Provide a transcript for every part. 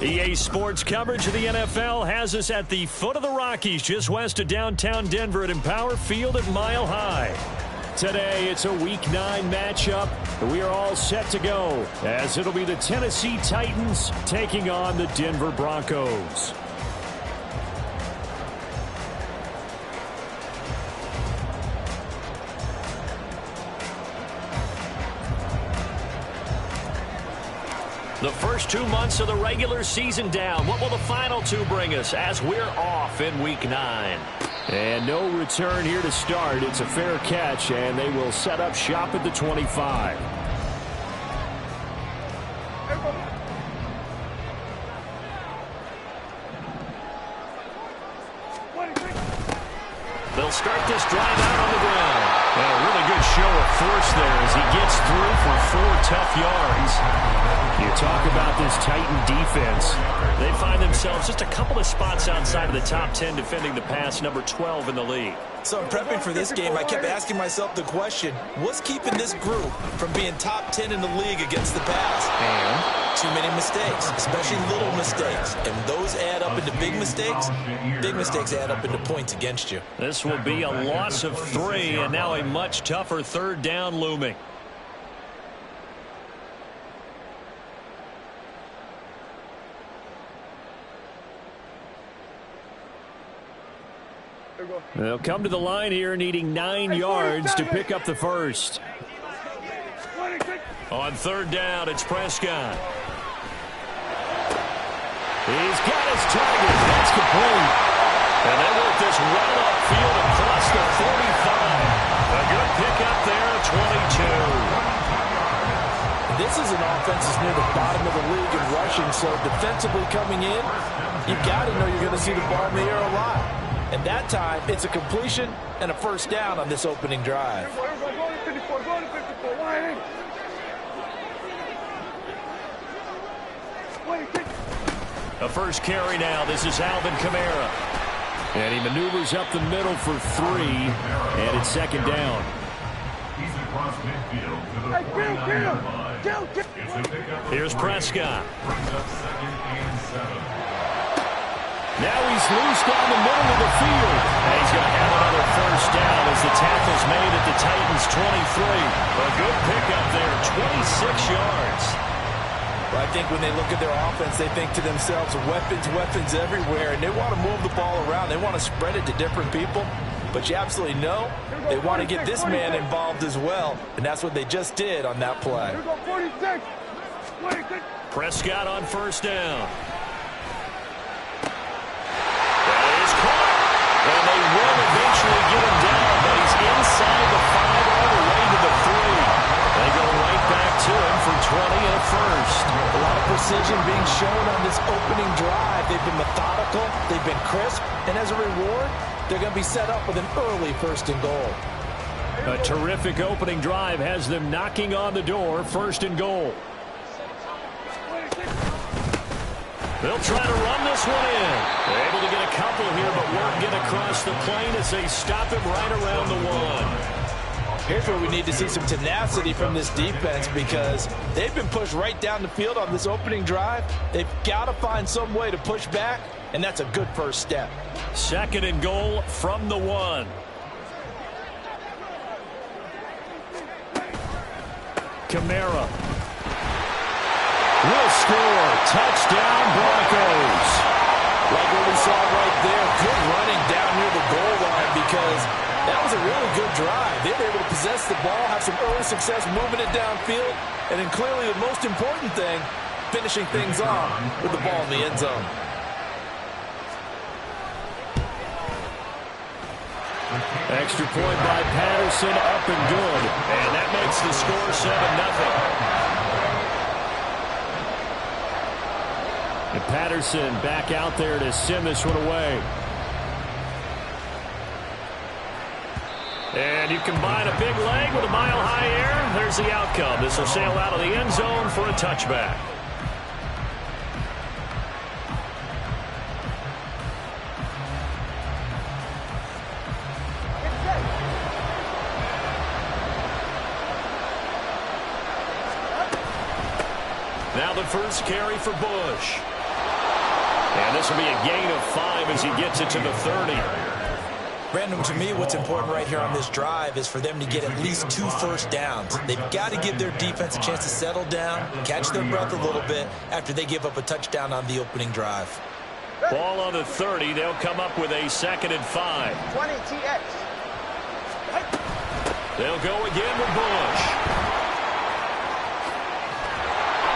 EA Sports coverage of the NFL has us at the foot of the Rockies, just west of downtown Denver at Empower Field at Mile High. Today, it's a Week 9 matchup. We are all set to go, as it'll be the Tennessee Titans taking on the Denver Broncos. The first 2 months of the regular season down. What will the final 2 bring us as we're off in Week 9? And no return here to start. It's a fair catch, and they will set up shop at the 25. They'll start this drive out on the ground. And a really good show of force there as he gets through for 4 tough yards. You talk about this Titan defense. They find themselves just a couple of spots outside of the top 10 defending the pass, number 12 in the league. So in prepping for this game, I kept asking myself the question, what's keeping this group from being top 10 in the league against the pass? And too many mistakes, especially little mistakes. And those add up into big mistakes. Big mistakes add up into points against you. This will be a loss of 3, and now a much tougher third down looming. They'll come to the line here needing 9 yards to pick up the first. On third down, it's Prescott. He's got his target. That's complete. And they work this well upfield across the 45. A good pickup there at 22. This is an offense that's near the bottom of the league in rushing, so defensively coming in, you've got to know you're going to see the ball in the air a lot. And that time, it's a completion and a first down on this opening drive. A first carry now. This is Alvin Kamara. And he maneuvers up the middle for 3, and it's second down. Here's Prescott. Now he's loose down the middle of the field. And he's going to have another first down as the tackle's made at the Titans' 23. A good pickup there, 26 yards. Well, I think when they look at their offense, they think to themselves, weapons everywhere, and they want to move the ball around. They want to spread it to different people. But you absolutely know they want to get this man involved as well, and that's what they just did on that play. Prescott on first down. And they will eventually get him down, but he's inside the 5 all the way to the 3. They go right back to him for 20 and a first. A lot of precision being shown on this opening drive. They've been methodical, they've been crisp, and as a reward, they're going to be set up with an early first and goal. A terrific opening drive has them knocking on the door, first and goal. They'll try to run this one in. They're able to get a couple here, but won't get across the plane as they stop him right around the 1. Here's where we need to see some tenacity from this defense because they've been pushed right down the field on this opening drive. They've got to find some way to push back, and that's a good first step. Second and goal from the 1. Kamara will score. Touchdown, Broncos. Like what we saw right there, good running down near the goal line because that was a really good drive. They were able to possess the ball, have some early success moving it downfield, and then clearly the most important thing, finishing things off with the ball in the end zone. Extra point by Patterson, up and good. And that makes the score 7-0. And Patterson back out there to send this one away. And you combine a big leg with a mile-high air. There's the outcome. This will sail out of the end zone for a touchback. Now the first carry for Bush. And this will be a gain of 5 as he gets it to the 30. Brandon, to me, what's important right here on this drive is for them to get at least 2 first downs. They've got to give their defense a chance to settle down, catch their breath a little bit after they give up a touchdown on the opening drive. Ball on the 30. They'll come up with a 2nd and 5. 20 TX. They'll go again with Bush.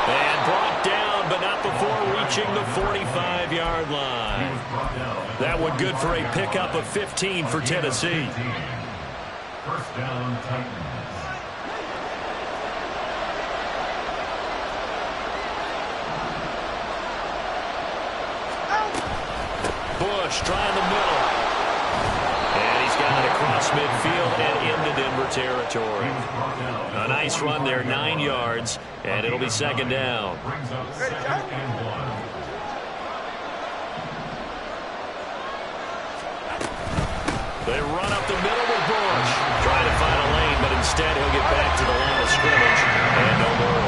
And brought down, but not before reaching the 45-yard line. That one good for a pickup of 15 for Tennessee. First down, Titans. Bush trying the middle. And he's got it across midfield and into Denver territory. A nice run there, 9 yards, and it'll be 2nd down. Brings up 2nd and 1. They run up the middle with Bush. Trying to find a lane, but instead he'll get back to the line of scrimmage. And no more.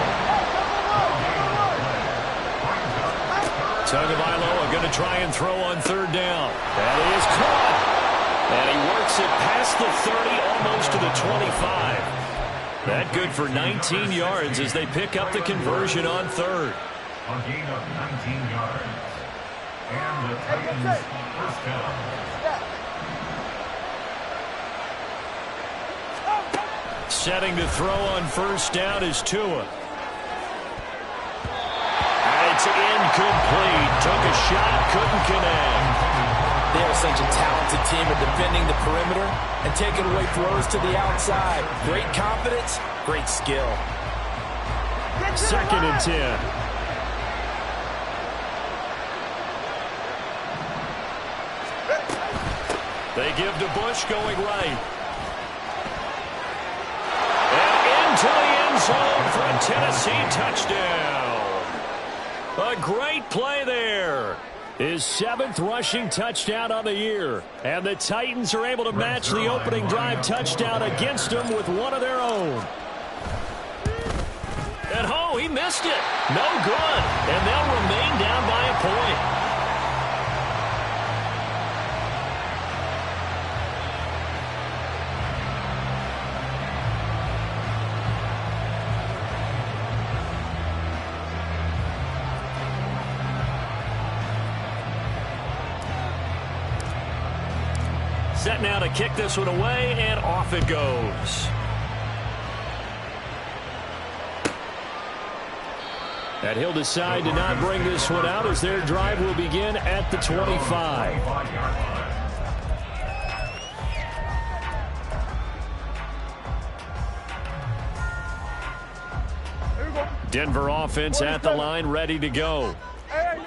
Tagovailoa going to try and throw on 3rd down. That is caught. And he works it past the 30, almost to the 25. That good for 19 yards as they pick up the conversion on 3rd. A gain of 19 yards. And the Titans first down. Setting to throw on 1st down is Tua. And it's incomplete. Took a shot, couldn't connect. They are such a talented team at defending the perimeter and taking away throws to the outside. Great confidence, great skill. 2nd and 10. They give to Bush going right. And into the end zone for a Tennessee touchdown. A great play there. His 7th rushing touchdown on the year. And the Titans are able to match the opening drive touchdown against him with one of their own. And oh, he missed it. No good. And they'll remain down by a point. Set now to kick this one away, and off it goes. And he'll decide to not bring this one out as their drive will begin at the 25. Denver offense at the line, ready to go.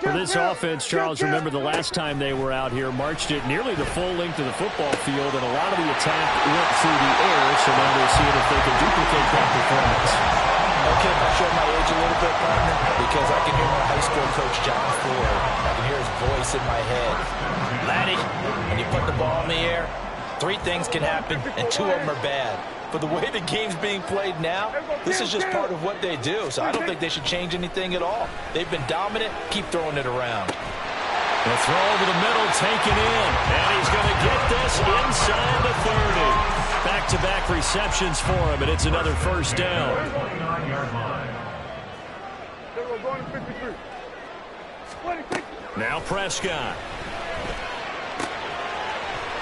For this offense, Charles, remember the last time they were out here, marched it nearly the full length of the football field, and a lot of the attack went through the air, so now they're seeing if they can duplicate that performance. Okay, if I show my age a little bit, partner, because I can hear my high school coach, John Ford. I can hear his voice in my head. Laddie, when you put the ball in the air, 3 things can happen, and 2 of them are bad. But the way the game's being played now, this is just part of what they do. So I don't think they should change anything at all. They've been dominant. Keep throwing it around. The throw over the middle, taken in. And he's going to get this inside the 30. Back-to-back receptions for him, and it's another first down. Now Prescott.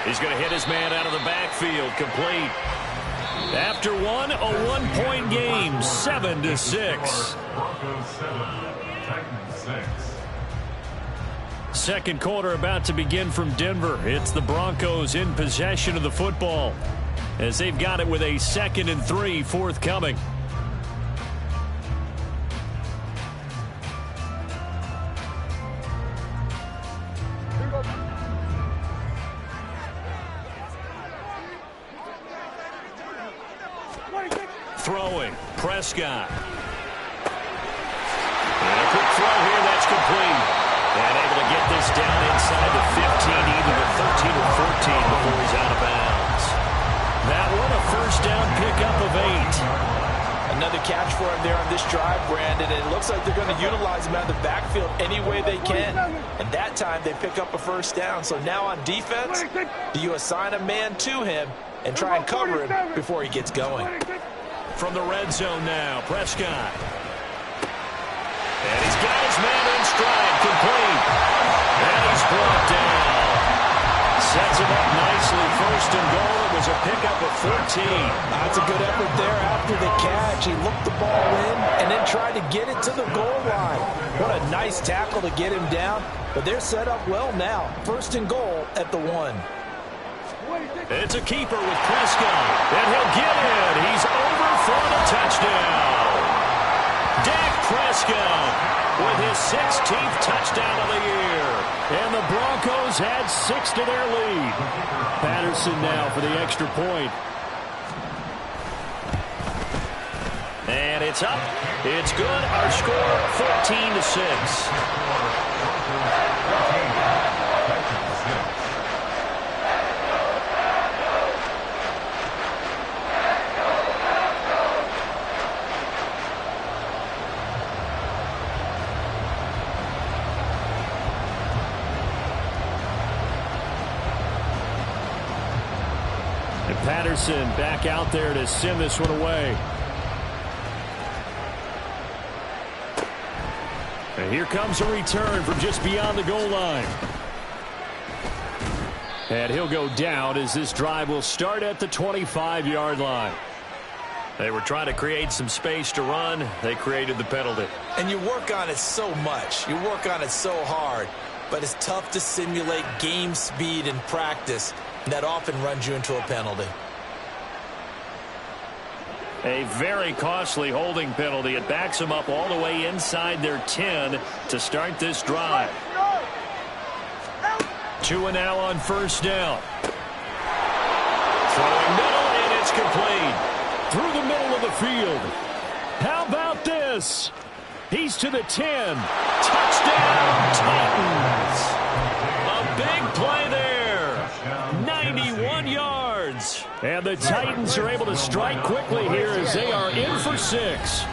He's going to hit his man out of the backfield, complete. After one, a 1-point game, 7-6. Broncos 7, Titans 6. Second quarter about to begin from Denver. It's the Broncos in possession of the football as they've got it with a 2nd and 3 forthcoming. Throwing, Prescott. And a quick throw here, that's complete. And able to get this down inside the 15, either the 13 or 14 before he's out of bounds. That one, a first down pickup of 8. Another catch for him there on this drive, Brandon, and it looks like they're going to utilize him out of the backfield any way they can. And that time they pick up a first down. So now on defense, do you assign a man to him and try and cover him before he gets going? From the red zone now, Prescott. And he's got his man in stride, complete. And he's brought down. Sets him up nicely, first and goal. It was a pickup of 14. That's a good effort there after the catch. He looked the ball in and then tried to get it to the goal line. What a nice tackle to get him down. But they're set up well now. First and goal at the 1. It's a keeper with Prescott. And he'll get it. He's over for the touchdown. Dak Prescott with his 16th touchdown of the year. And the Broncos add 6 to their lead. Patterson now for the extra point. And it's up. It's good. Our score 14-6. Patterson back out there to send this one away. And here comes a return from just beyond the goal line. And he'll go down as this drive will start at the 25-yard line. They were trying to create some space to run. They created the penalty. And you work on it so much. You work on it so hard. But it's tough to simulate game speed in practice. That often runs you into a penalty. A very costly holding penalty. It backs them up all the way inside their 10 to start this drive. 2 and now on first down. Throwing middle, and it's complete. Through the middle of the field. How about this? He's to the 10. Touchdown, Titans. A big play there. 91 yards. And the Titans are able to strike quickly here as they are in for 6.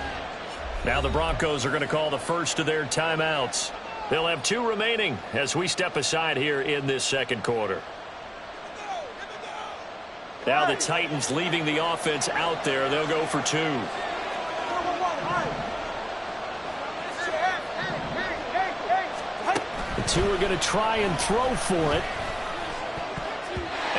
Now the Broncos are going to call the first of their timeouts. They'll have 2 remaining as we step aside here in this second quarter. Now the Titans leaving the offense out there. They'll go for 2. The 2 are going to try and throw for it.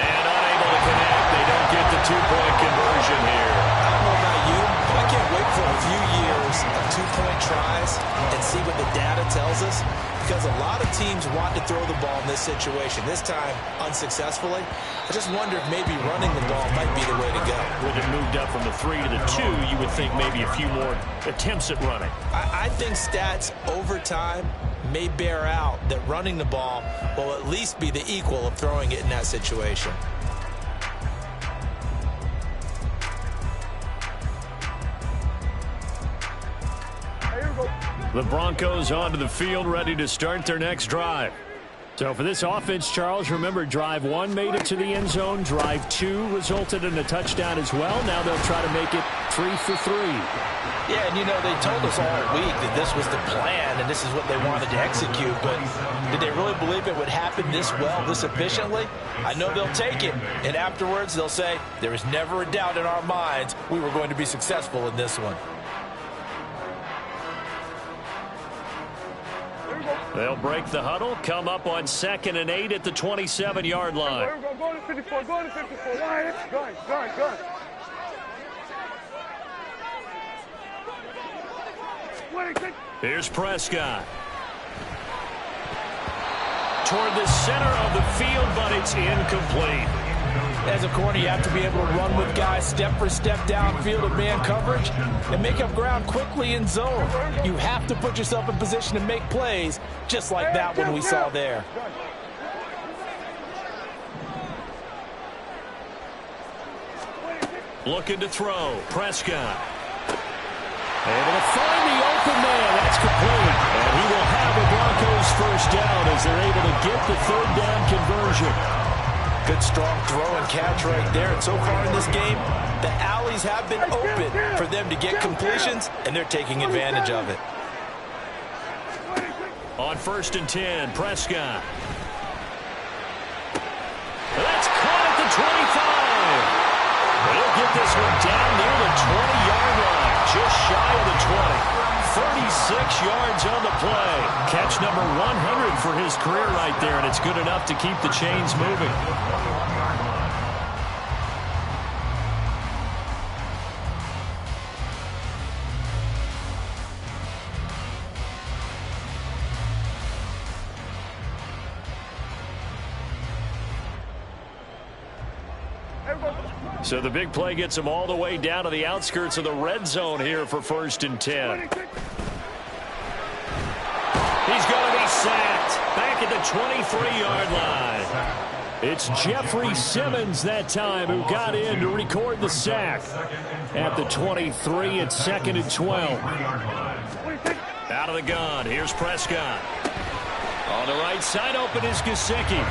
And unable to connect. They don't get the 2-point conversion here. I don't know about you, but I can't wait for a few years of 2-point tries and see what the data tells us. Because a lot of teams want to throw the ball in this situation. This time, unsuccessfully. I just wonder if maybe running the ball might be the way to go. With it moved up from the 3 to the 2, you would think maybe a few more attempts at running. I think stats over time may bear out that running the ball will at least be the equal of throwing it in that situation. The Broncos onto the field, ready to start their next drive. So for this offense, Charles, remember drive 1 made it to the end zone. Drive 2 resulted in a touchdown as well. Now they'll try to make it 3 for 3. Yeah, and you know, they told us all week that this was the plan and this is what they wanted to execute, but did they really believe it would happen this well, this efficiently? I know they'll take it, and afterwards they'll say, there was never a doubt in our minds we were going to be successful in this one. They'll break the huddle, come up on 2nd and 8 at the 27-yard line. Go to 54, go to 54. Go. Here's Prescott. Toward the center of the field, but it's incomplete. As a corner, you have to be able to run with guys step for step downfield in man coverage and make up ground quickly in zone. You have to put yourself in position to make plays just like that one we saw there. Looking to throw. Prescott. Able to find the open man. That's complete. And he will have the Broncos first down as they're able to get the 3rd down conversion. Good, strong throw and catch right there. And so far in this game, the alleys have been open for them to get completions, and they're taking advantage of it. On 1st and 10, Prescott. That's caught at the 25. They'll get this one down near the 20-yard line, just shy of the 20. 36 yards on the play. Catch number 100 for his career right there, and it's good enough to keep the chains moving. So the big play gets him all the way down to the outskirts of the red zone here for 1st and 10. He's going to be sacked back at the 23-yard line. It's Jeffrey Simmons that time who got in to record the sack. At the 23, it's 2nd and 12. Out of the gun, here's Prescott. On the right side, open is Gesicki.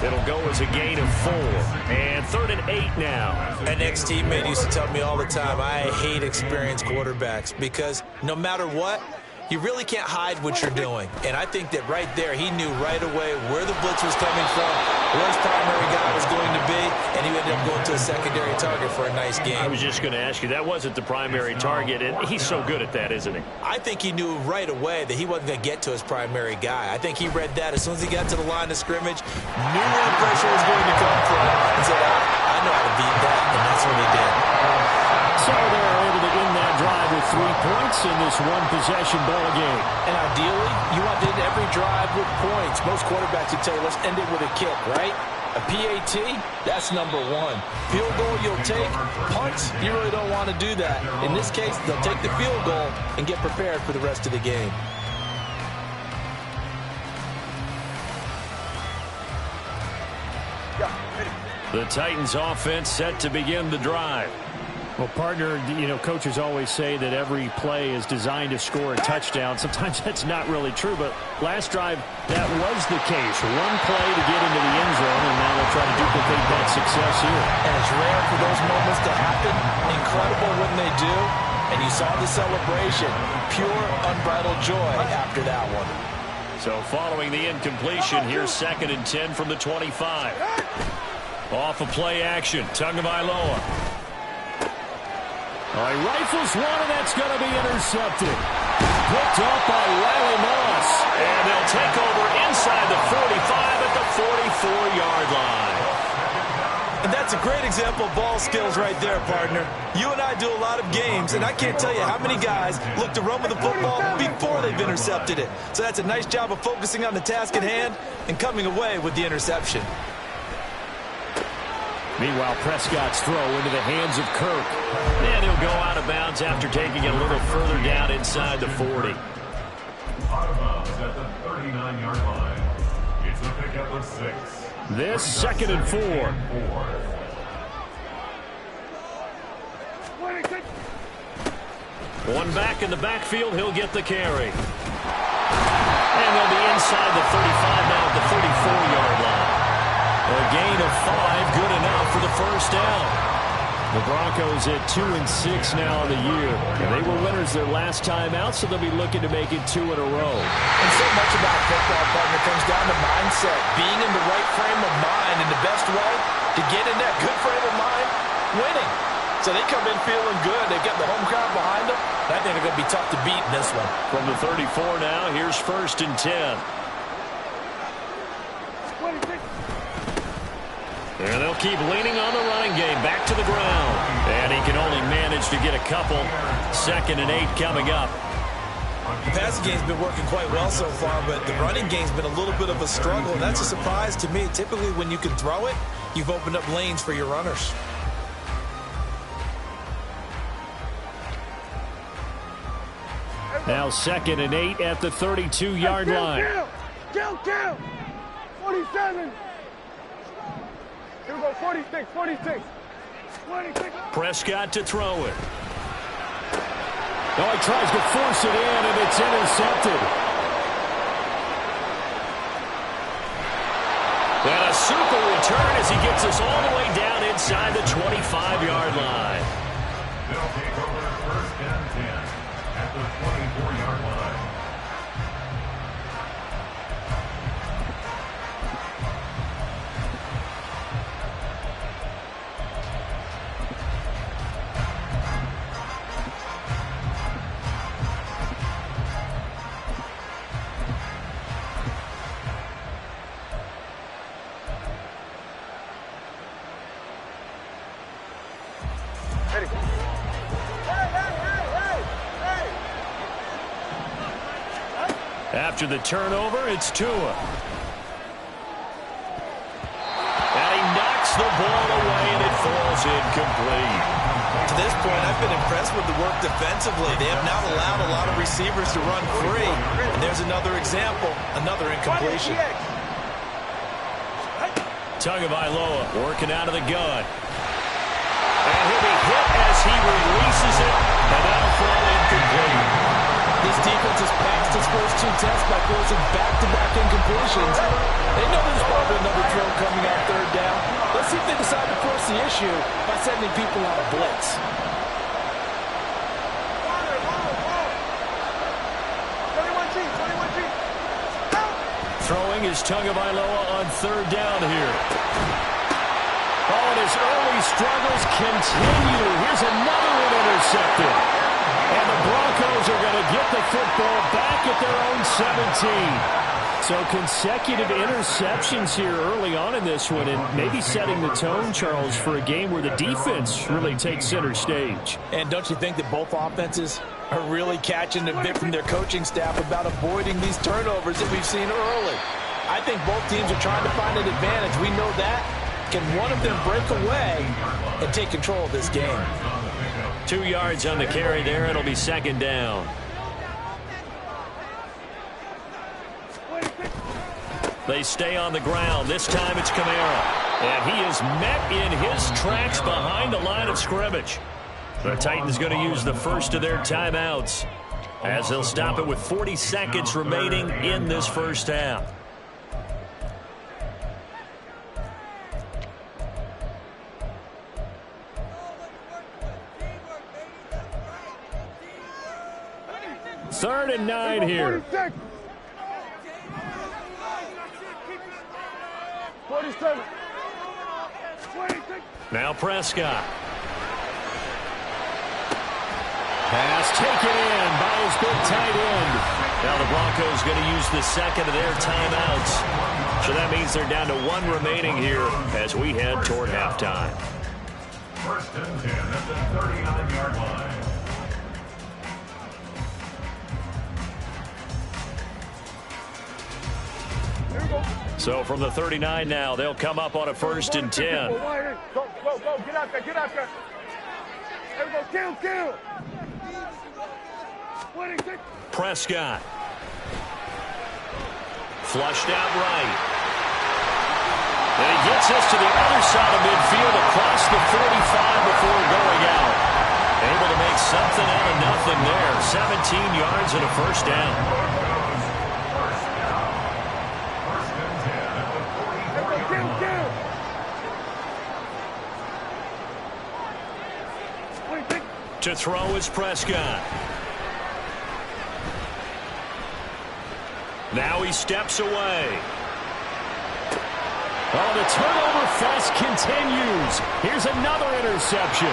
It'll go as a gain of 4. And 3rd and 8 now. An ex-teammate used to tell me all the time, I hate experienced quarterbacks because no matter what, you really can't hide what you're doing. And I think that right there, he knew right away where the blitz was coming from, where his primary guy was going to be, and he ended up going to a secondary target for a nice game. I was just going to ask you, that wasn't the primary target, and he's so good at that, isn't he? I think he knew right away that he wasn't going to get to his primary guy. I think he read that as soon as he got to the line of scrimmage, knew where the pressure was going to come from, and said, I know how to beat that, and that's what he did. So they're able to end that drive with 3 points in this one-possession ball game. And ideally, you want to end every drive with points. Most quarterbacks would tell you, let's end it with a kick, right? A PAT, that's number 1. Field goal you'll take. Punts, you really don't want to do that. In this case, they'll take the field goal and get prepared for the rest of the game. The Titans offense set to begin the drive. Well, partner, you know, coaches always say that every play is designed to score a touchdown. Sometimes that's not really true, but last drive, that was the case. One play to get into the end zone, and now they'll try to duplicate that success here. And it's rare for those moments to happen. Incredible when they do. And you saw the celebration. Pure, unbridled joy after that one. So following the incompletion, here's 2nd and 10 from the 25. Off of play action, Tagovailoa. All right, rifles one, and that's going to be intercepted. Picked up by Riley Moss. And they'll take over inside the 45 at the 44-yard line. And that's a great example of ball skills right there, partner. You and I do a lot of games, and I can't tell you how many guys look to run with the football before they've intercepted it. So that's a nice job of focusing on the task at hand and coming away with the interception. Meanwhile, Prescott's throw into the hands of Kirk. And he'll go out of bounds after taking it a little further down inside the 40. Out of bounds at the 39-yard line. It's a pickup of 6. This 2nd and 4. One back in the backfield, he'll get the carry. And they'll be inside the 35 now at the 34-yard line. A gain of 5, good enough for the first down. The Broncos at 2-6 now in the year. And they were winners their last time out, so they'll be looking to make it 2 in a row. And so much about football, partner, comes down to mindset. Being in the right frame of mind, and the best way to get in that good frame of mind, winning. So they come in feeling good. They've got the home crowd behind them. I think they're going to be tough to beat in this one. From the 34 now, here's 1st and 10. And they'll keep leaning on the running game back to the ground. And he can only manage to get a couple. 2nd and 8 coming up. The passing game's been working quite well so far, but the running game's been a little bit of a struggle. And that's a surprise to me. Typically, when you can throw it, you've opened up lanes for your runners. Now 2nd and 8 at the 32-yard line. Kill! 47. Here we go, 46. 26. Prescott to throw it. Oh, he tries to force it in, and it's intercepted. And a super return brings us all the way down inside the 25-yard line. They'll take over 1st and 10 at the 24-yard line. After the turnover, it's Tua. And he knocks the ball away, and it falls incomplete. To this point, I've been impressed with the work defensively. They have not allowed a lot of receivers to run free. And there's another example, another incompletion. Tagovailoa working out of the gun. And he'll be hit as he releases it, and that'll fall incomplete. This defense has passed its first 2 tests by forcing back-to-back incompletions. They know there's probably another throw coming out 3rd down. Let's see if they decide to force the issue by sending people on a blitz. Throwing is Tagovailoa on 3rd down here. Oh, and his early struggles continue. Here's another one intercepted. And the Broncos are going to get the football back at their own 17. So consecutive interceptions here early on in this one, and maybe setting the tone, Charles, for a game where the defense really takes center stage. And don't you think that both offenses are really catching a bit from their coaching staff about avoiding these turnovers that we've seen early? I think both teams are trying to find an advantage. We know that. Can one of them break away and take control of this game? 2 yards on the carry there. It'll be 2nd down. They stay on the ground. This time it's Kamara. And he is met in his tracks behind the line of scrimmage. The Titans going to use the first of their timeouts as they'll stop it with 40 seconds remaining in this first half. Third and 9 here. 47. Now Prescott. Pass taken in by his big tight end. Now the Broncos going to use the second of their timeouts. So that means they're down to 1 remaining here as we head toward halftime. 1st and 10 at the 39-yard line. So from the 39 now, they'll come up on a 1st and 10. Go, get out there, get out there. There we go, kill. 26. Prescott. Flushed out right. And he gets us to the other side of midfield across the 45 before going out. Able to make something out of nothing there. 17 yards and a 1st down. To throw is Prescott. Now he steps away. Oh, the turnover fest continues. Here's another interception.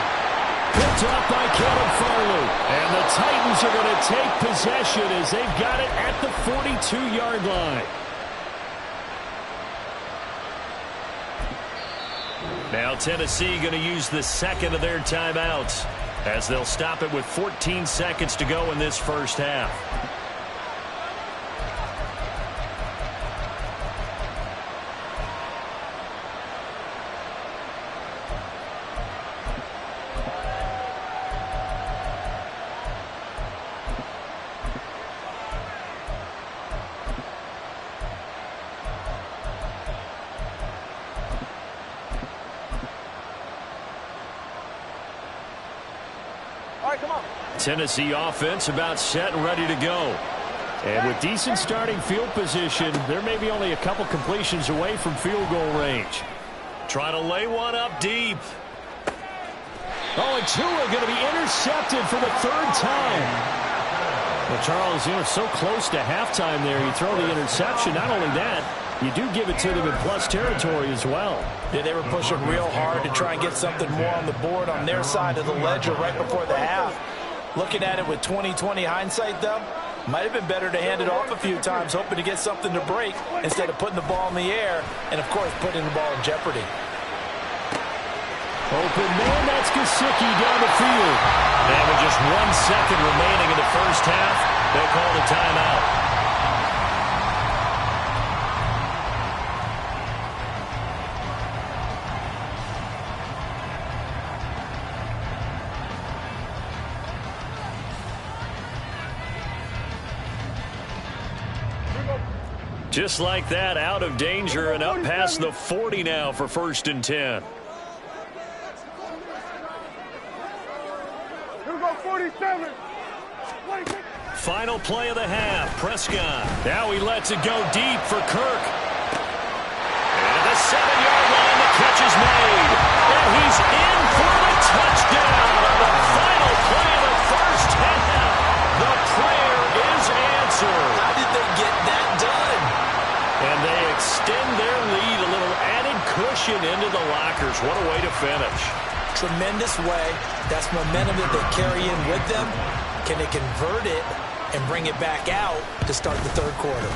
Picked up by Caleb Farley. And the Titans are going to take possession as they've got it at the 42-yard line. Now Tennessee going to use the second of their timeouts as they'll stop it with 14 seconds to go in this first half. Tennessee offense about set and ready to go. And with decent starting field position, there may be only a couple completions away from field goal range. Trying to lay one up deep. Oh, and Tua going to be intercepted for the third time. Well, Charles, you know, so close to halftime there. You throw the interception. Not only that, you do give it to them in plus territory as well. Yeah, they were pushing real hard to try and get something more on the board on their side of the ledger right before the half. Looking at it with 20/20 hindsight, though, might have been better to hand it off a few times, hoping to get something to break instead of putting the ball in the air and, of course, putting the ball in jeopardy. Open man, that's Gesicki down the field. And with just 1 second remaining in the first half, they called a timeout. Just like that, out of danger and up past the 40 now for 1st and 10. Here we go, 47. Final play of the half, Prescott. Now he lets it go deep for Kirk. And the 7-yard line, the catch is made. And he's in for the touchdown on the final play of the first half. The prayer is answered. How did they get that done? And they extend their lead, a little added cushion into the lockers. What a way to finish. Tremendous way. That's momentum that they carry in with them. Can they convert it and bring it back out to start the third quarter?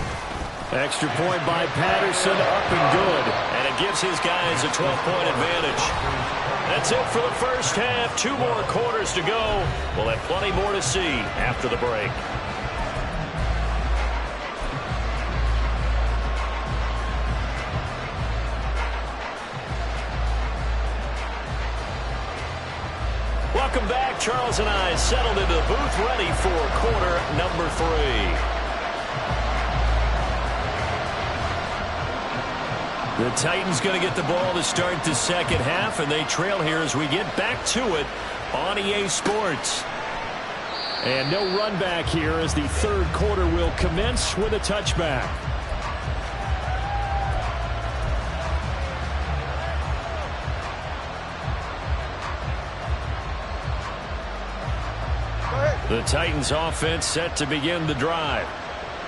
Extra point by Patterson, up and good. And it gives his guys a 12-point advantage. That's it for the first half. 2 more quarters to go. We'll have plenty more to see after the break. Welcome back. Charles and I settled into the booth, ready for quarter number 3. The Titans going to get the ball to start the second half, and they trail here as we get back to it on EA Sports. And no run back here as the third quarter will commence with a touchback. The Titans offense set to begin the drive.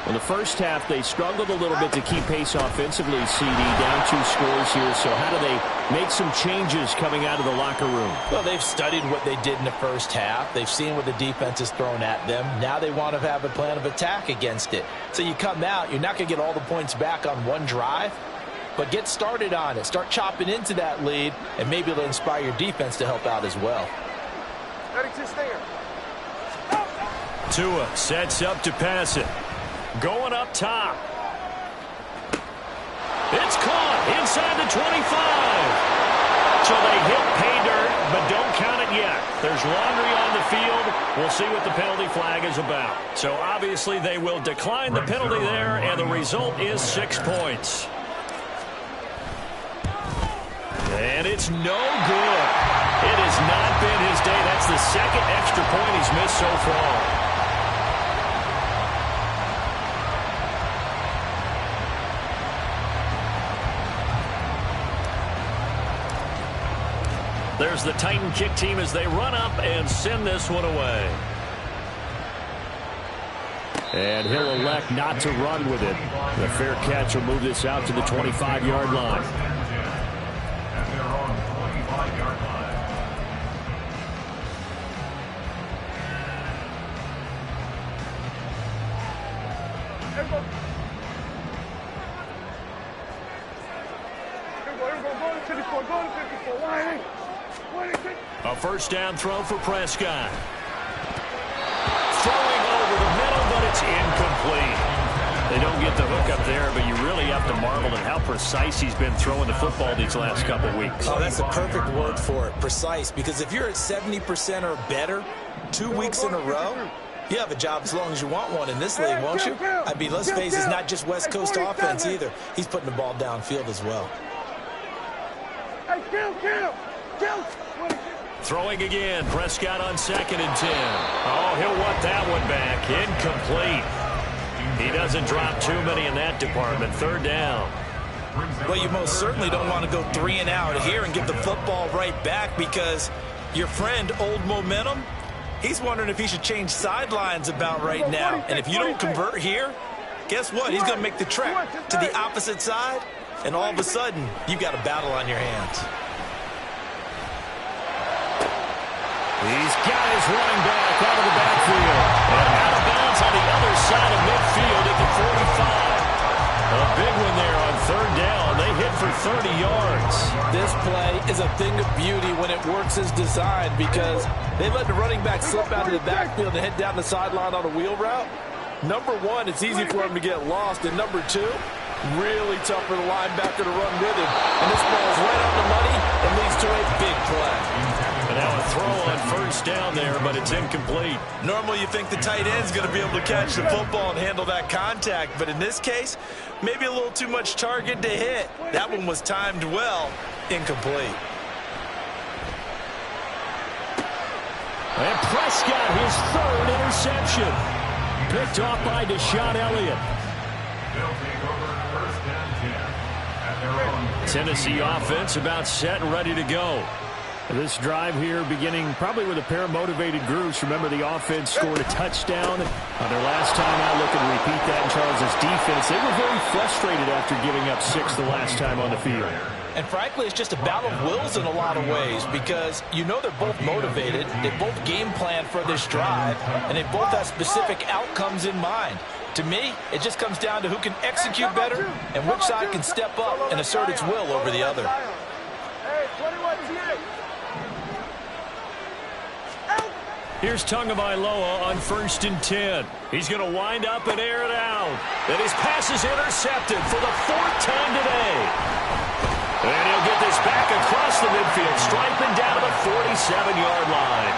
In the first half, they struggled a little bit to keep pace offensively, CD, down 2 scores here. So how do they make some changes coming out of the locker room? Well, they've studied what they did in the first half. They've seen what the defense has thrown at them. Now they want to have a plan of attack against it. So you come out, you're not going to get all the points back on one drive, but get started on it. Start chopping into that lead, and maybe it'll inspire your defense to help out as well. Ready to stand. Tua sets up to pass it. Going up top. It's caught inside the 25. So they hit pay dirt, but don't count it yet. There's laundry on the field. We'll see what the penalty flag is about. So obviously they will decline the penalty there, and the result is 6 points. And it's no good. It has not been his day. That's the second extra point he's missed so far. There's the Titan kick team as they run up and send this one away. And he'll elect not to run with it. The fair catch will move this out to the 25-yard line. And they're on the 25-yard line. Here we go. Go to 54. Go to 54. Why? A first down throw for Prescott. Throwing over the middle, but it's incomplete. They don't get the hook up there, but you really have to marvel at how precise he's been throwing the football these last couple weeks. Oh, that's the perfect word for it, precise. Because if you're at 70% or better 2 weeks in a row, you have a job as long as you want one in this league, won't you? I mean, let's face it, it's not just West Coast offense either. He's putting the ball downfield as well. Hey, kill. Throwing again, Prescott on 2nd and 10. Oh, he'll want that one back. Incomplete. He doesn't drop too many in that department. 3rd down. Well, you most certainly don't want to go 3 and out here and give the football right back, because your friend, Old Momentum, he's wondering if he should change sidelines about right now. And if you don't convert here, guess what? He's going to make the trek to the opposite side, and all of a sudden, you've got a battle on your hands. He's got his running back out of the backfield. And out of bounds on the other side of midfield at the 45. A big one there on 3rd down. They hit for 30 yards. This play is a thing of beauty when it works as designed, because they let the running back slip out of the backfield and head down the sideline on a wheel route. Number one, it's easy for him to get lost. And number two, really tough for the linebacker to run with him. And this ball is right on the money and leads to a big play. And now a throw on 1st down there, but it's incomplete. Normally you think the tight end's going to be able to catch the football and handle that contact, but in this case, maybe a little too much target to hit. That one was timed well, incomplete. And Prescott, his 3rd interception. Picked off by Deshaun Elliott. They'll take over 1st and 10 at their own. Tennessee offense about set and ready to go. This drive here beginning probably with a pair of motivated groups. Remember, the offense scored a touchdown on their last time out. Looking to repeat that in Charles' defense. They were very frustrated after giving up 6 the last time on the field. And frankly, it's just a battle of wills in a lot of ways, because you know they're both motivated, they both game plan for this drive, and they both have specific outcomes in mind. To me, it just comes down to who can execute better and which side can step up and assert its will over the other. Here's Tagovailoa on 1st and 10. He's going to wind up and air it out. And his pass is intercepted for the 4th time today. And he'll get this back across the midfield, striping down to the 47-yard line.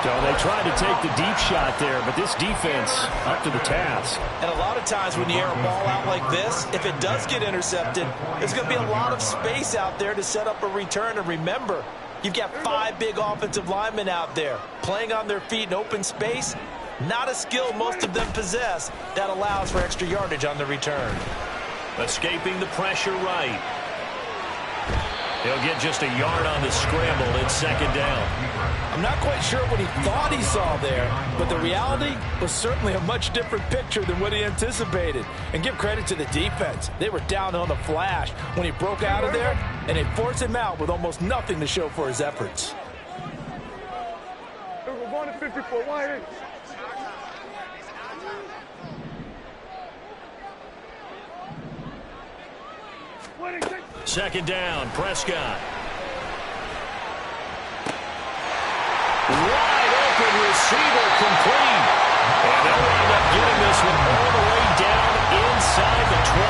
So they tried to take the deep shot there, but this defense up to the task. And a lot of times when you air a ball out like this, if it does get intercepted, there's going to be a lot of space out there to set up a return. And remember, you've got 5 big offensive linemen out there playing on their feet in open space. Not a skill most of them possess that allows for extra yardage on the return. Escaping the pressure right. He'll get just a yard on the scramble at 2nd down. I'm not quite sure what he thought he saw there, but the reality was certainly a much different picture than what he anticipated. And give credit to the defense. They were down on the flash when he broke out of there, and they forced him out with almost nothing to show for his efforts. We're going to 54. Why? 2nd down, Prescott. Wide open receiver, complete. And they'll end up getting this one all the way down inside the 20.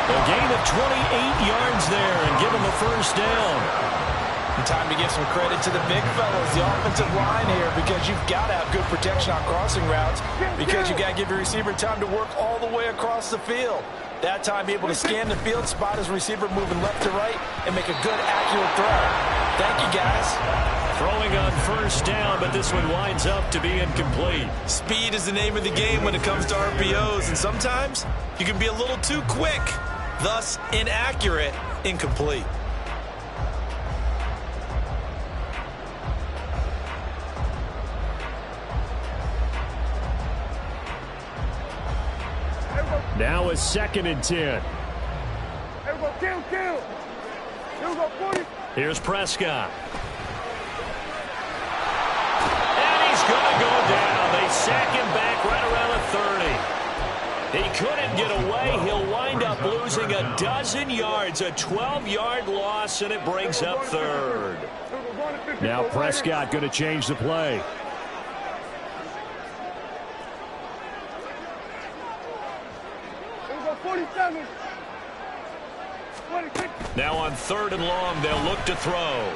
A gain of 28 yards there and give them a 1st down. And time to give some credit to the big fellas, the offensive line here, because you've got to have good protection on crossing routes, because you've got to give your receiver time to work all the way across the field. That time, be able to scan the field, spot his receiver moving left to right, and make a good, accurate throw. Thank you, guys. Throwing on 1st down, but this one winds up to be incomplete. Speed is the name of the game when it comes to RPOs, and sometimes you can be a little too quick, thus inaccurate, incomplete. Now a 2nd and 10. Here's Prescott. And he's going to go down. They sack him back right around the 30. He couldn't get away. He'll wind up losing a dozen yards, a 12-yard loss, and it brings up 3rd. Now Prescott going to change the play. Now on 3rd and long, they'll look to throw.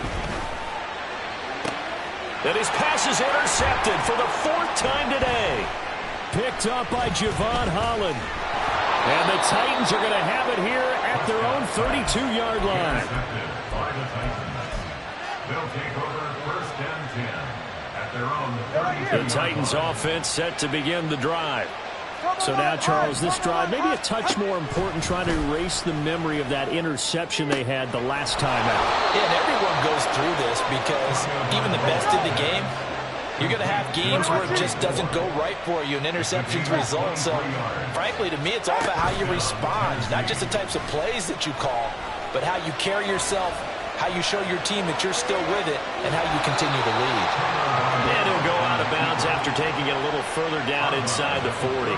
And his pass is intercepted for the 4th time today. Picked up by Javon Holland. And the Titans are going to have it here at their own 32-yard line. They'll take over 1st and 10 at their own 32. The Titans offense set to begin the drive. So now, Charles, this drive maybe a touch more important, trying to erase the memory of that interception they had the last time out. Yeah, and everyone goes through this because even the best in the game, you're going to have games where it just doesn't go right for you, and interceptions result. So, frankly, to me, it's all about how you respond, not just the types of plays that you call, but how you carry yourself, how you show your team that you're still with it, and how you continue to lead. And he'll go out of bounds after taking it a little further down inside the 40.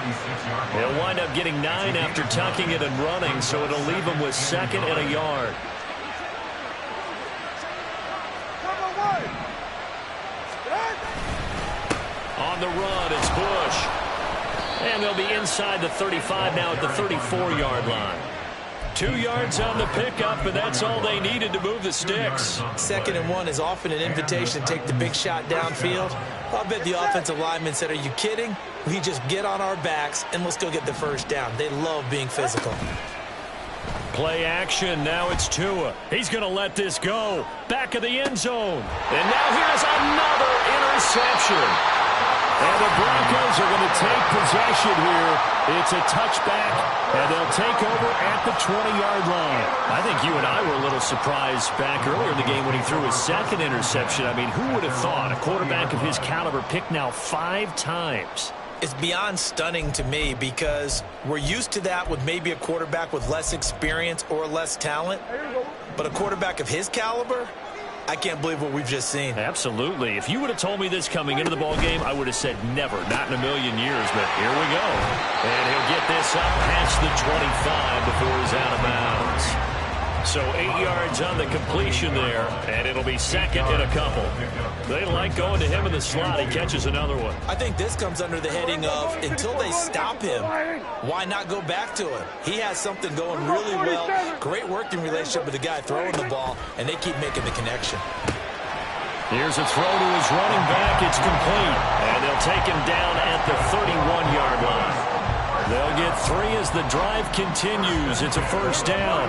He'll wind up getting 9 after tucking it and running, so it'll leave him with 2nd and a yard. On the run, it's Bush. And they'll be inside the 35 now at the 34-yard line. 2 yards on the pickup, and that's all they needed to move the sticks. 2nd and 1 is often an invitation to take the big shot downfield. I bet the offensive lineman said, are you kidding? We just get on our backs, and let's go get the first down. They love being physical. Play action. Now it's Tua. He's going to let this go. Back of the end zone. And now here's another interception. And the Broncos are going to take possession here. It's a touchback, and they'll take over at the 20-yard line. I think you and I were a little surprised back earlier in the game when he threw his 2nd interception. I mean, who would have thought a quarterback of his caliber picked now 5 times? It's beyond stunning to me because we're used to that with maybe a quarterback with less experience or less talent. But a quarterback of his caliber, I can't believe what we've just seen. Absolutely. If you would have told me this coming into the ballgame, I would have said never, not in a million years. But here we go. And he'll get this up past the 25 before he's out of bounds. So 8 yards on the completion there, and it'll be 2nd and a couple. They like going to him in the slot. He catches another one. I think this comes under the heading of until they stop him, why not go back to him? He has something going really well. Great working relationship with the guy throwing the ball, and they keep making the connection. Here's a throw to his running back. It's complete, and they'll take him down at the 31-yard line. They'll get 3 as the drive continues. It's a first down.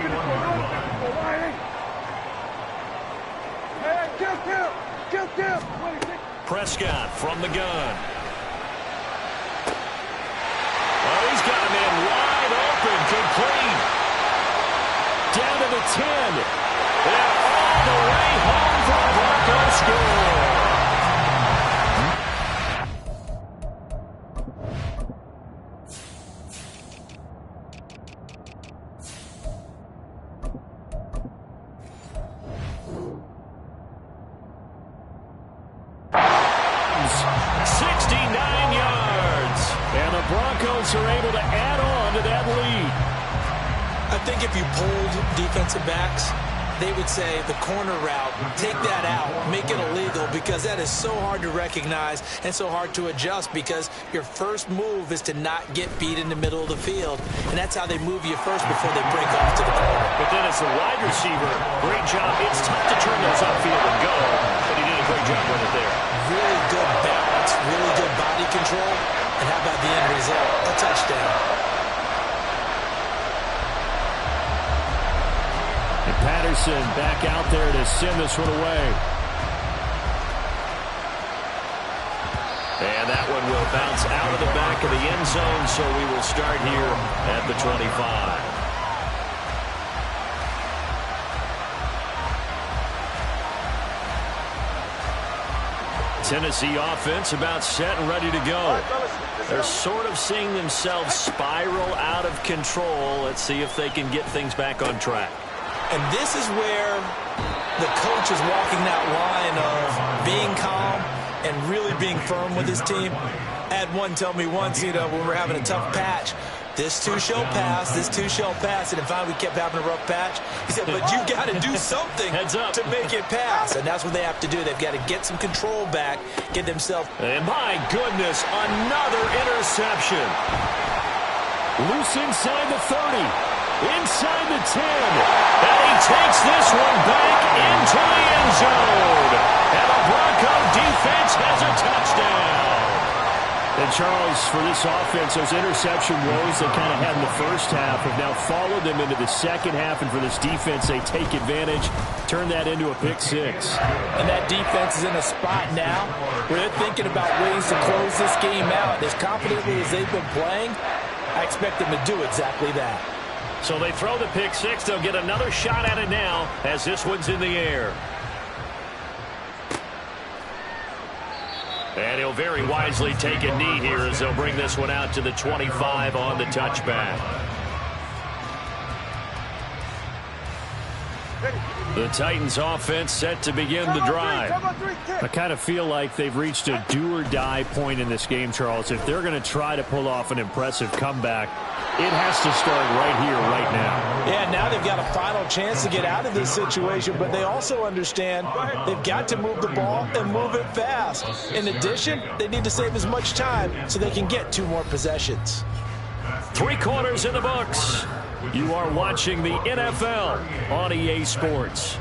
Prescott from the gun. Oh, he's got him in wide open, complete. Down to the 10. And all the way home for a Bronco score. Are able to add on to that lead. I think if you polled defensive backs, they would say the corner route, take that out, make it illegal, because that is so hard to recognize and so hard to adjust because your first move is to not get beat in the middle of the field, and that's how they move you first before they break off to the corner. But then as the wide receiver, great job. It's tough to turn those upfield and go, but he did a great job with it there. Really good balance, really good body control. And how about the end result? A touchdown. And Patterson back out there to send this one away. And that one will bounce out of the back of the end zone, so we will start here at the 25. Tennessee offense about set and ready to go. They're sort of seeing themselves spiral out of control. Let's see if they can get things back on track. And this is where the coach is walking that line of being calm and really being firm with his team. I had one tell me once, when we're having a tough patch, this too shall pass, this too shall pass. And finally we kept having a rough patch. He said, but you got to do something to make it pass. And that's what they have to do. They've got to get some control back, get themselves. And my goodness, another interception. Loose inside the 30, inside the 10. And he takes this one back into the end zone. And the Bronco defense has a touchdown. And Charles, for this offense, those interception woes they kind of had in the first half have now followed them into the second half. And for this defense, they take advantage, turn that into a pick six. And that defense is in a spot now where they're thinking about ways to close this game out. As confidently as they've been playing, I expect them to do exactly that. So they throw the pick six. They'll get another shot at it now as this one's in the air. And he'll very wisely take a knee here as they'll bring this one out to the 25 on the touchback. The Titans offense set to begin the drive. I kind of feel like they've reached a do-or-die point in this game, Charles. If they're going to try to pull off an impressive comeback, it has to start right here, right now. Yeah, now they've got a final chance to get out of this situation, but they also understand they've got to move the ball and move it fast. In addition, they need to save as much time so they can get 2 more possessions. 3 quarters in the books. You are watching the NFL on EA Sports.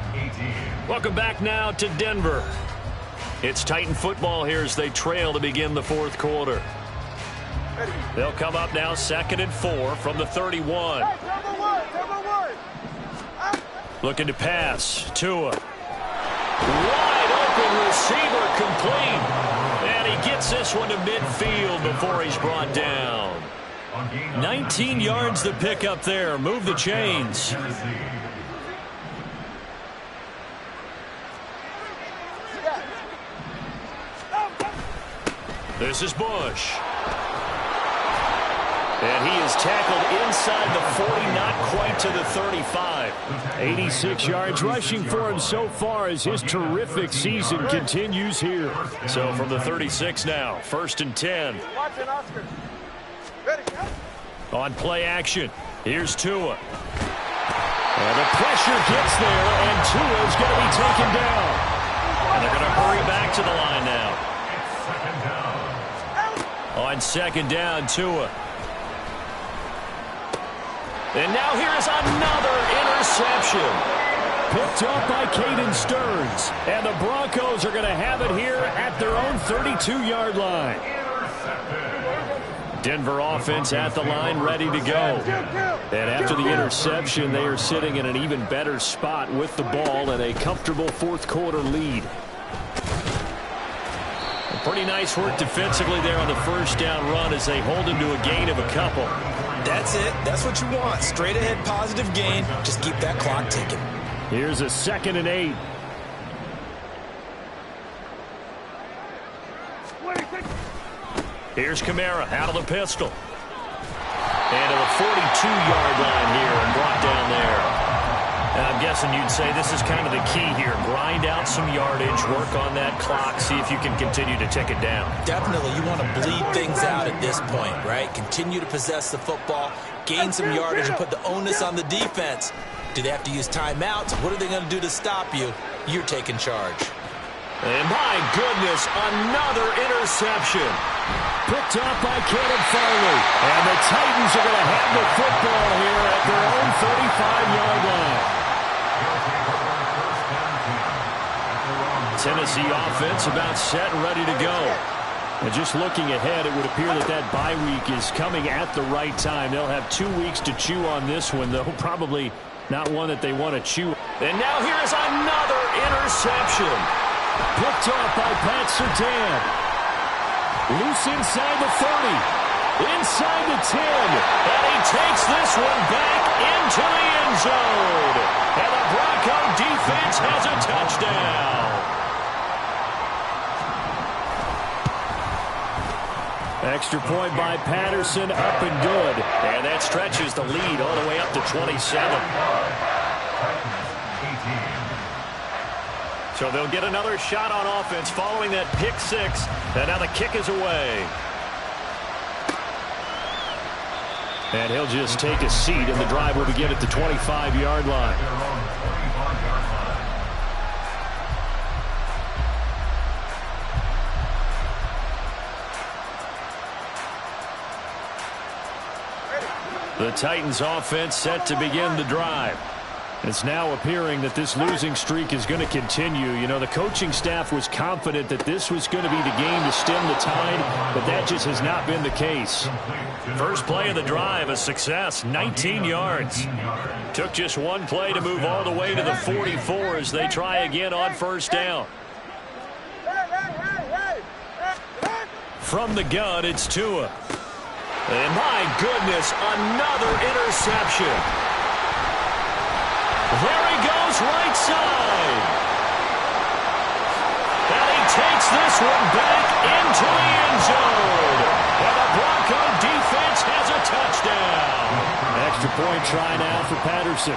Welcome back now to Denver. It's Titan football here as they trail to begin the 4th quarter. They'll come up now 2nd and 4 from the 31. Looking to pass. Tua. Wide open receiver complete. And he gets this one to midfield before he's brought down. 19 yards to pick up there. Move the chains. This is Bush. And he is tackled inside the 40, not quite to the 35. 86 yards rushing for him so far as his terrific season continues here. So from the 36 now, 1st and 10. On play action, here's Tua. And the pressure gets there, and Tua's going to be taken down. And they're going to hurry back to the line now. On 2nd down, Tua. And now here's another interception. Picked up by Caden Stearns. And the Broncos are going to have it here at their own 32-yard line. Denver offense at the line, ready to go. And after the interception, they are sitting in an even better spot with the ball and a comfortable 4th quarter lead. Pretty nice work defensively there on the 1st down run as they hold him to a gain of a couple. That's it. That's what you want. Straight ahead positive gain. Just keep that clock ticking. Here's a 2nd and 8. Here's Kamara out of the pistol. And to the 42-yard line here and brought down there. And I'm guessing you'd say this is kind of the key here. Grind out some yardage, work on that clock, see if you can continue to tick it down. Definitely. You want to bleed things out at this point, right? Continue to possess the football, gain some yardage, and put the onus on the defense. Do they have to use timeouts? What are they going to do to stop you? You're taking charge. And my goodness, another interception. Picked up by Caleb Farley. And the Titans are going to have the football here at their own 35-yard line. Tennessee offense about set and ready to go. And just looking ahead, it would appear that that bye week is coming at the right time. They'll have 2 weeks to chew on this one, though probably not one that they want to chew. And now here is another interception. Picked off by Pat Surtain. Loose inside the 30. Inside the 10. And he takes this one back into the end zone. And the Bronco defense has a touchdown. Extra point by Patterson, up and good. And that stretches the lead all the way up to 27. So they'll get another shot on offense following that pick six. And now the kick is away. And he'll just take a seat, and the drive will begin at the 25-yard line. The Titans offense set to begin the drive. It's now appearing that this losing streak is going to continue. You know, the coaching staff was confident that this was going to be the game to stem the tide, but that just has not been the case. First play of the drive, a success, 19 yards. Took just one play to move all the way to the 44 as they try again on first down. From the gun, it's Tua. And my goodness, another interception. There he goes, right side. And he takes this one back into the end zone. And the Bronco defense has a touchdown. Extra point try now for Patterson.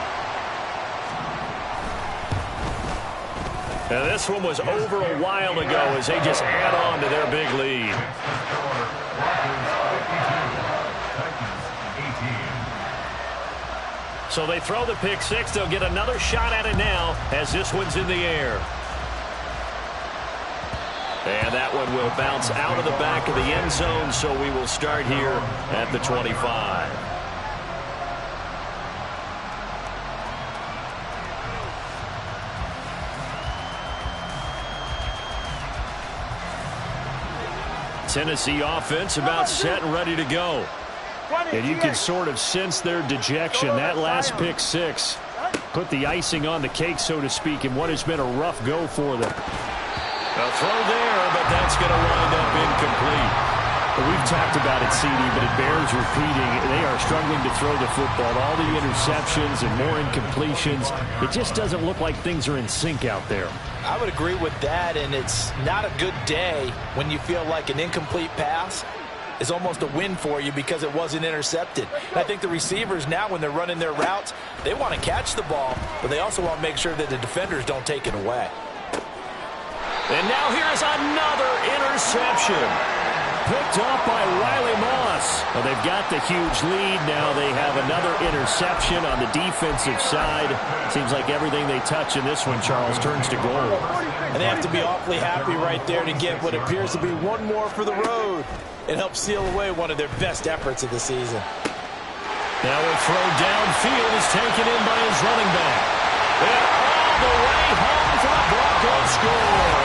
And this one was over a while ago as they just add on to their big lead. So they throw the pick six. They'll get another shot at it now as this one's in the air. And that one will bounce out of the back of the end zone, so we will start here at the 25. Tennessee offense about set and ready to go. And you can sort of sense their dejection. That last pick six put the icing on the cake, so to speak, in what has been a rough go for them. A throw there, but that's going to wind up incomplete. We've talked about it, CD, but it bears repeating. They are struggling to throw the football. All the interceptions and more incompletions. It just doesn't look like things are in sync out there. I would agree with that, and it's not a good day when you feel like an incomplete pass is almost a win for you because it wasn't intercepted. And I think the receivers now, when they're running their routes, they want to catch the ball, but they also want to make sure that the defenders don't take it away. And now here's another interception. Picked off by Riley Moss. Well, they've got the huge lead. Now they have another interception on the defensive side. Seems like everything they touch in this one, Charles, turns to gold. And they have to be awfully happy right there to get what appears to be one more for the road. It helps seal away one of their best efforts of the season. Now a throw downfield is taken in by his running back. And all the way home for the Broncos score.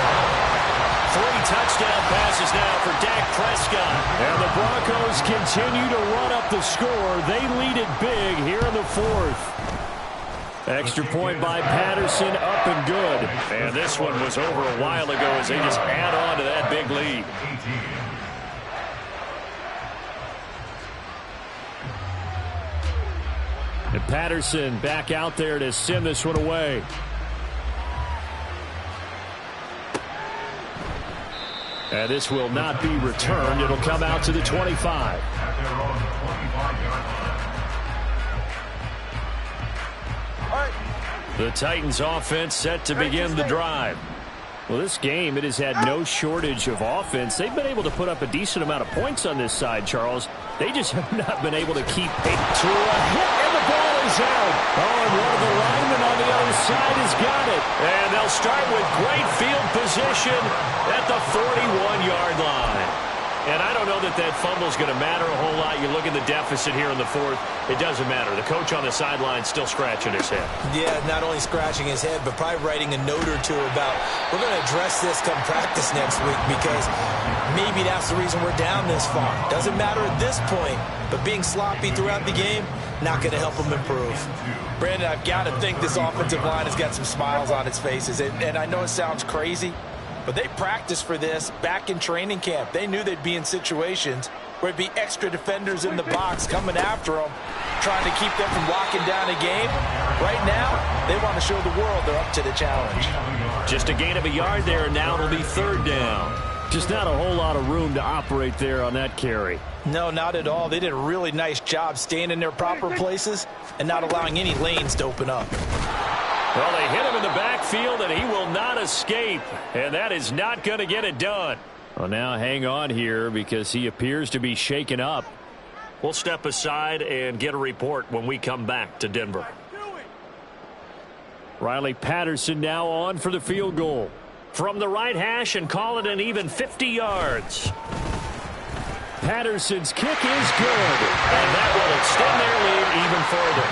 3 touchdown passes now for Dak Prescott. And the Broncos continue to run up the score. They lead it big here in the fourth. Extra point by Patterson, up and good. And this one was over a while ago as they just add on to that big lead. And Patterson back out there to send this one away. And this will not be returned. It'll come out to the 25. The Titans offense set to begin the drive. Well, this game, it has had no shortage of offense. They've been able to put up a decent amount of points on this side, Charles. They just have not been able to keep pace. To a hit, and the ball is out. Oh, and one of the linemen on the other side has got it. And they'll start with great field position at the 41-yard line. And I don't know that that fumble is going to matter a whole lot. You look at the deficit here in the fourth, it doesn't matter. The coach on the sideline still scratching his head. Yeah, not only scratching his head, but probably writing a note or two about, we're going to address this come practice next week because maybe that's the reason we're down this far. Doesn't matter at this point, but being sloppy throughout the game, not going to help them improve. Brandon, I've got to think this offensive line has got some smiles on its faces. And I know it sounds crazy, but they practiced for this back in training camp. They knew they'd be in situations where it'd be extra defenders in the box coming after them, trying to keep them from locking down a game. Right now, they want to show the world they're up to the challenge. Just a gain of a yard there, and now it'll be third down. Just not a whole lot of room to operate there on that carry. No, not at all. They did a really nice job staying in their proper places and not allowing any lanes to open up. Well, they hit him in the backfield, and he will not escape. And that is not going to get it done. Well, now hang on here because he appears to be shaken up. We'll step aside and get a report when we come back to Denver. Riley Patterson now on for the field goal. From the right hash and call it an even 50 yards. Patterson's kick is good. And that will extend their lead even further.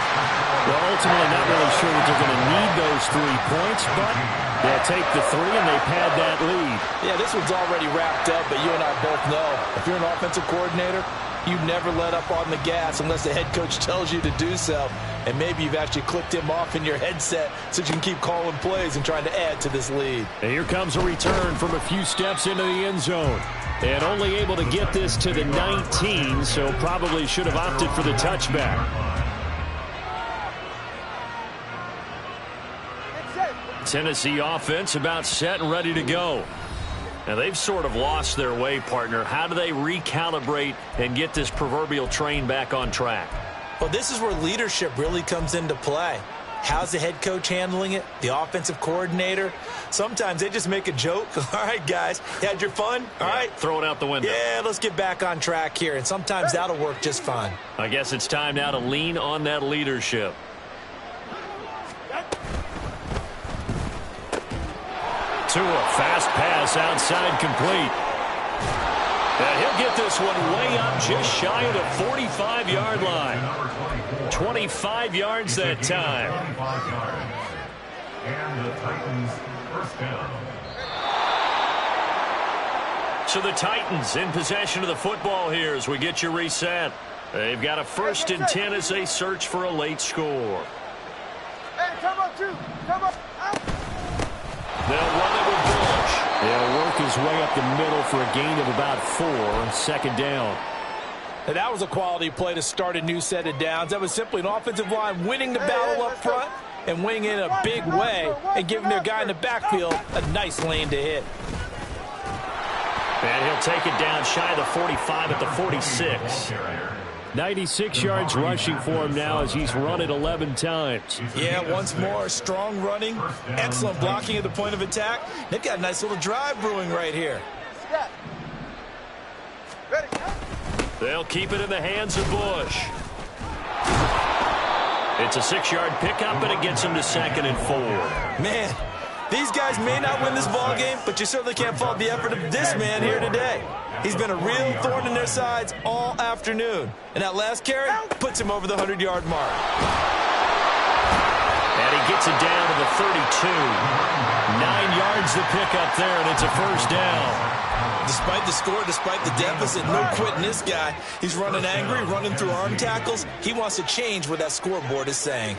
Well, ultimately, not really sure that they're going to need those 3 points, but they'll take the 3 and they've had that lead. Yeah, this one's already wrapped up, but you and I both know if you're an offensive coordinator, you never let up on the gas unless the head coach tells you to do so. And maybe you've actually clicked him off in your headset so you can keep calling plays and trying to add to this lead. And here comes a return from a few steps into the end zone. And only able to get this to the 19, so probably should have opted for the touchback. Tennessee offense about set and ready to go. Now, they've sort of lost their way, partner. How do they recalibrate and get this proverbial train back on track? Well, this is where leadership really comes into play. How's the head coach handling it? The offensive coordinator? Sometimes they just make a joke. All right, guys, you had your fun? All right. Throw it out the window. Yeah, let's get back on track here. And sometimes that'll work just fine. I guess it's time now to lean on that leadership. Tua, fast pass outside, complete. And he'll get this one way up just shy of the 45-yard line. 25 yards that time. 25 yards. And the Titans first down. So the Titans in possession of the football here as we get you reset. They've got a 1st and 10 as they search for a late score. Hey, come up, 2. Come up. Out. They'll run it with Bush. They'll work his way up the middle for a gain of about 4. 2nd down. And that was a quality play to start a new set of downs. That was simply an offensive line winning the battle up front and winning in a big way and giving their guy in the backfield a nice lane to hit. And he'll take it down shy of the 45 at the 46. 96 yards rushing for him now as he's run it 11 times. Yeah, once more, strong running, excellent blocking at the point of attack. They've got a nice little drive brewing right here. Ready. They'll keep it in the hands of Bush. It's a 6-yard pickup, and it gets him to 2nd and 4. Man, these guys may not win this ball game, but you certainly can't fault the effort of this man here today. He's been a real thorn in their sides all afternoon. And that last carry puts him over the 100-yard mark. And he gets it down to the 32. 9 yards to pick up there, and it's a 1st down. Despite the score, despite the deficit, no quitting this guy. He's running angry, running through arm tackles. He wants to change what that scoreboard is saying.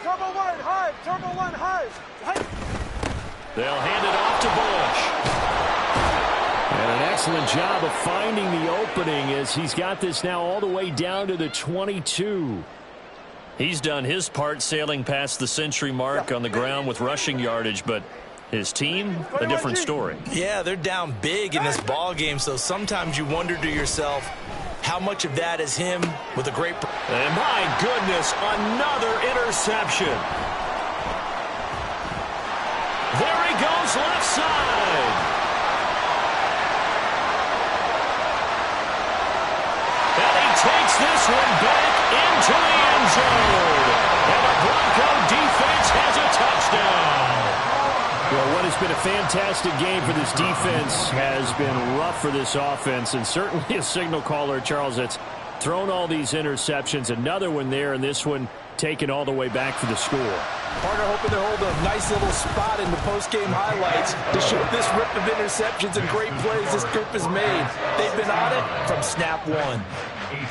Turbo 1, high. Turbo 1, high. They'll hand it off to Bush. And an excellent job of finding the opening as he's got this now all the way down to the 22. He's done his part sailing past the century mark on the ground with rushing yardage, but his team, a different story. Yeah, they're down big in this ball game, so sometimes you wonder to yourself how much of that is him with a great... And my goodness, another interception. There he goes, left side. And he takes this one back into the end zone. And the Bronco defense has a touchdown. Well, what has been a fantastic game for this defense has been rough for this offense, and certainly a signal caller, Charles, that's thrown all these interceptions. Another one there, and this one taken all the way back for the score. Partner hoping to hold a nice little spot in the post-game highlights to show this rip of interceptions and great plays this group has made. They've been on it from snap one. 18.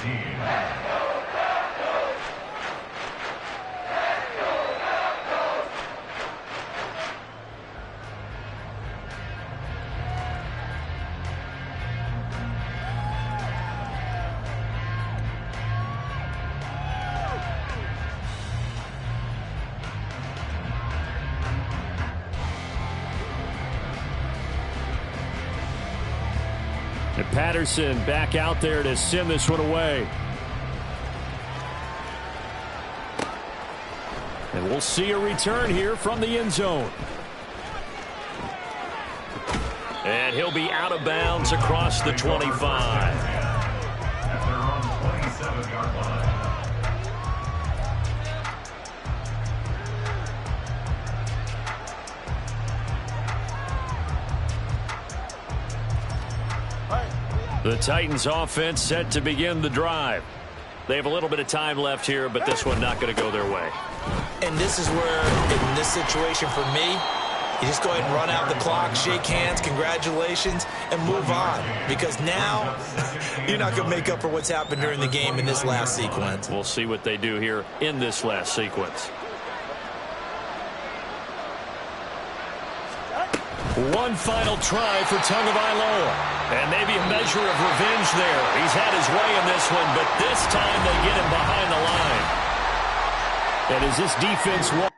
And Patterson back out there to send this one away. And we'll see a return here from the end zone. And he'll be out of bounds across the 25. At their own 27-yard line. The Titans offense set to begin the drive. They have a little bit of time left here, but this one not going to go their way. And this is where, in this situation for me, you just go ahead and run out the clock, shake hands, congratulations, and move on. Because now, you're not going to make up for what's happened during the game in this last sequence. We'll see what they do here in this last sequence. One final try for Tagovailoa. And maybe a measure of revenge there. He's had his way in this one, but this time they get him behind the line. And as this defense...